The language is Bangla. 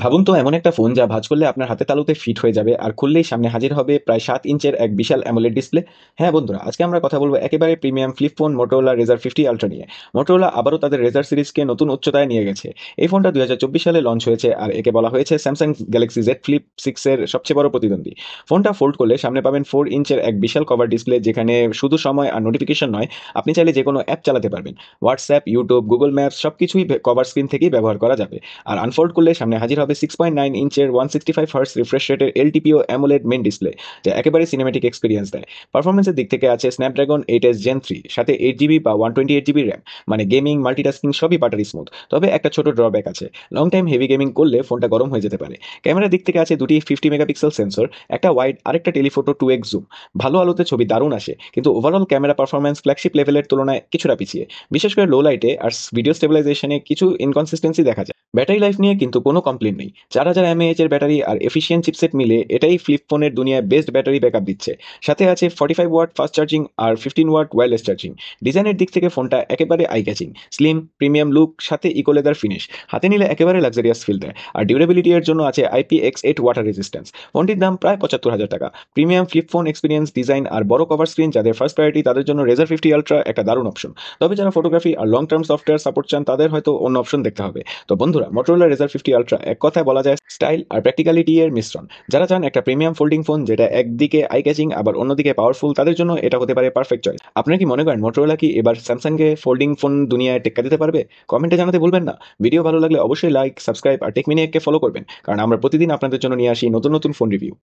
ভাবুন তো এমন একটা ফোন যা ভাঁজ করলে আপনার হাতে তালুতে ফিট হয়ে যাবে আর খুললেই সামনে হাজির হবে প্রায় 7 ইঞ্চের এক বিশাল অ্যামোলেড ডিসপ্লে। হ্যাঁ বন্ধুরা, আজকে আমরা কথা বলবো একেবারে প্রিমিয়াম ফ্লিপ ফোন মোটরোলা রেজার 50 আলট্রা নিয়ে। মোটরোলা আবারও তাদের রেজার সিরিজকে নতুন উচ্চতায় নিয়ে গেছে। এই ফোনটা 2024 সালে লঞ্চ হয়েছে আর একে বলা হয়েছে স্যামসাং গ্যালাক্সি জেড ফ্লিপ 6 এর সবচেয়ে বড় প্রতিদ্বন্দ্বী। ফোনটা ফোল্ড করলে সামনে পাবেন 4 ইঞ্চের এক বিশাল কভার ডিসপ্লে, যেখানে শুধু সময় আর নোটিফিকেশন নয়, আপনি চাইলে যে কোনো অ্যাপ চালাতে পারবেন। হোয়াটসঅ্যাপ, ইউটিউব, গুগল ম্যাপস সবকিছুই কভার স্ক্রিন থেকেই ব্যবহার করা যাবে। আর আনফোল্ড করলে সামনে হাজির হবে 6.9 ইঞ্চের 165 হার্স রিফ্রেশ রেটের এলটিপিও অ্যামোলেড মেন ডিসপ্লে, যা একেবারে সিনেমেটিক এক্সপিরিয়েন্স দেয়। পারফরমেন্সের দিক থেকে আছে স্ন্যাপড্রাগন 8s জেন 3, সাথে 8 জিবি বা 128 জিবি র্যাম। মানে গেমিং, মাল্টিটাস্কিং সবই বাটারি স্মুথ। তবে একটা ছোট ড্রব্যাক আছে, লং টাইম হেভি গেমিং করলে ফোনটা গরম হয়ে যেতে পারে। ক্যামেরার দিক থেকে আছে দুটি 50 মেগাপিক্সেল সেন্সর, একটা ওয়াইড আরেকটা টেলিফোটো 2x জুম। ভালো আলোতে ছবি দারুণ আসে, কিন্তু ওভারঅল ক্যামেরা পারফরমেন্স ফ্ল্যাগশিপ লেভেলের তুলনায় কিছুটা পিছিয়ে। বিশেষ করে লো লাইটে আর ভিডিও স্টেবিলাইজেশনে কিছু ইনকনসিস্টেন্সি দেখা যায়। ব্যাটারি লাইফ নিয়ে কিন্তু কোনো কমপ্লেন নেই। 4000 এর ব্যাটারি আর এফিসিয়েন্ট চিপসেট মিলে এটাই ফ্লিপ ফোনের দুনিয়ায় বেস্ট ব্যাটারি ব্যাকআপ দিচ্ছে। সাথে আছে 45 ওয়াট ফাস্ট চার্জিং আর 15 ওয়াট ওয়্যারলেস চার্জিং। ডিজাইনের দিক থেকে ফোনটা একেবারে eye catching, slim premium look, সাথে ইকো লেদার ফিনিশ। হাতে নিলে একেবারে লাক্সারিয়াস ফিল দেয়। আর ডিউরেবিলিটি এর জন্য আছে IPX8 ওয়াটার রেজিস্ট্যান্স। ফোনটির দাম প্রায় 75,000 টাকা। Premium flip phone experience, design আর বড় কভার স্ক্রিন যাদের ফার্স্ট প্রায়োরিটি, তাদের জন্য রেজার 50 আলট্রা একটা দারুণ অপশন। তবে যারা ফটোগ্রাফি আর লং টার্ম সফটওয়্যার সাপোর্ট চান, তাদের হয়তো অন্য অপশন দেখতে হবে। তো বন্ধুরা, মোটরোলা রেজার 50 আলট্রা এক কথায় বলা যায় স্টাইল আর প্র্যাকটিক্যালিটি এর মিশ্রণ। যারা চান একটা প্রিমিয়াম ফোল্ডিং ফোন যেটা একদিকে আই ক্যাচিং আবার অন্যদিকে পাওয়ারফুল, তাদের জন্য এটা হতে পারে পারফেক্ট চয়েস। আপনারা কি মনে করেন মোটরোলা কি এবার স্যামসাংকে ফোল্ডিং ফোন দুনিয়ায় টেক্কা দিতে পারবে? কমেন্টে জানাতে ভুলবেন না। ভিডিও ভালো লাগলে অবশ্যই লাইক, সাবস্ক্রাইব আর টেকমিনিয়াকে ফলো করবেন, কারণ আমরা প্রতিদিন আপনাদের জন্য নিয়ে আসি নতুন নতুন ফোন রিভিউ।